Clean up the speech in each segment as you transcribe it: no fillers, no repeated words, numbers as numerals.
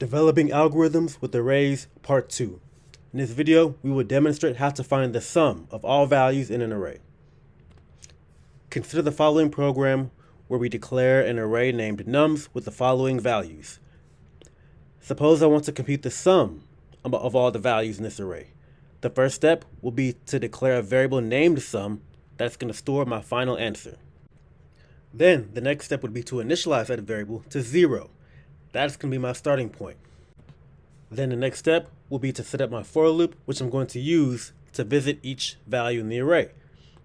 Developing Algorithms with Arrays, Part 2. In this video, we will demonstrate how to find the sum of all values in an array. Consider the following program where we declare an array named nums with the following values. Suppose I want to compute the sum of all the values in this array. The first step will be to declare a variable named sum that's going to store my final answer. Then the next step would be to initialize that variable to 0. That's going to be my starting point. Then the next step will be to set up my for loop, which I'm going to use to visit each value in the array.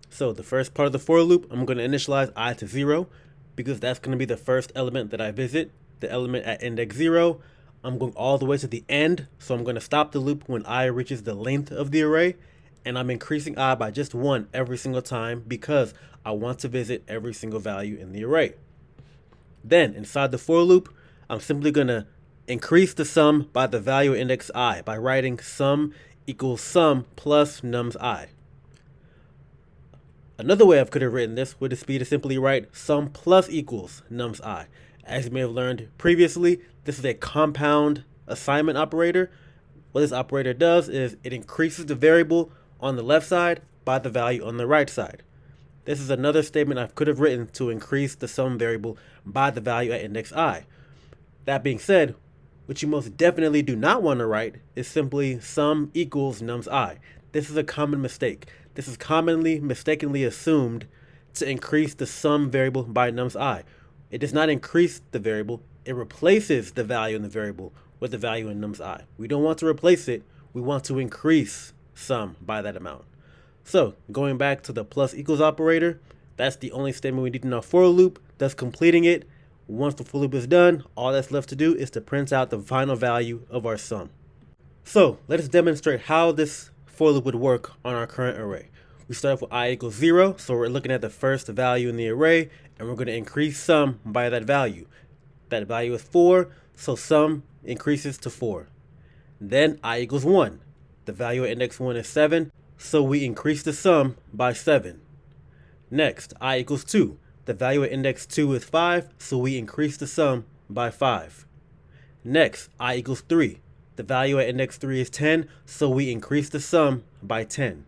So the first part of the for loop, I'm going to initialize I to 0 because that's going to be the first element that I visit, the element at index 0. I'm going all the way to the end, so I'm going to stop the loop when I reaches the length of the array, and I'm increasing I by just 1 every single time because I want to visit every single value in the array. Then inside the for loop, I'm simply going to increase the sum by the value at index I by writing sum equals sum plus nums I. Another way I could have written this would just be to simply write sum plus equals nums I. As you may have learned previously, this is a compound assignment operator. What this operator does is it increases the variable on the left side by the value on the right side. This is another statement I could have written to increase the sum variable by the value at index I. That being said, what you most definitely do not want to write is simply sum equals nums I. This is a common mistake. This is commonly mistakenly assumed to increase the sum variable by nums I. It does not increase the variable, it replaces the value in the variable with the value in nums I. We don't want to replace it, we want to increase sum by that amount. So going back to the plus equals operator, that's the only statement we need in our for loop, thus completing it. Once the for loop is done, all that's left to do is to print out the final value of our sum. So let us demonstrate how this for loop would work on our current array. We start off with I equals 0, so we're looking at the first value in the array, and we're going to increase sum by that value. That value is 4, so sum increases to 4. Then I equals 1. The value at index 1 is 7, so we increase the sum by 7. Next, I equals 2. The value at index 2 is 5, so we increase the sum by 5. Next, I equals 3. The value at index 3 is 10, so we increase the sum by 10.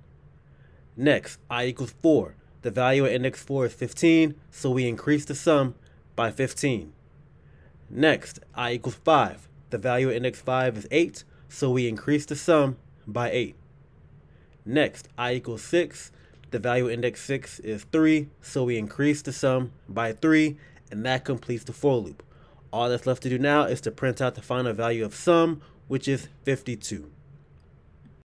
Next, I equals 4. The value at index 4 is 15, so we increase the sum by 15. Next, I equals 5. The value at index 5 is 8, so we increase the sum by 8. Next, I equals 6. The value at index 6 is 3, so we increase the sum by 3, and that completes the for loop. All that's left to do now is to print out the final value of sum, which is 52.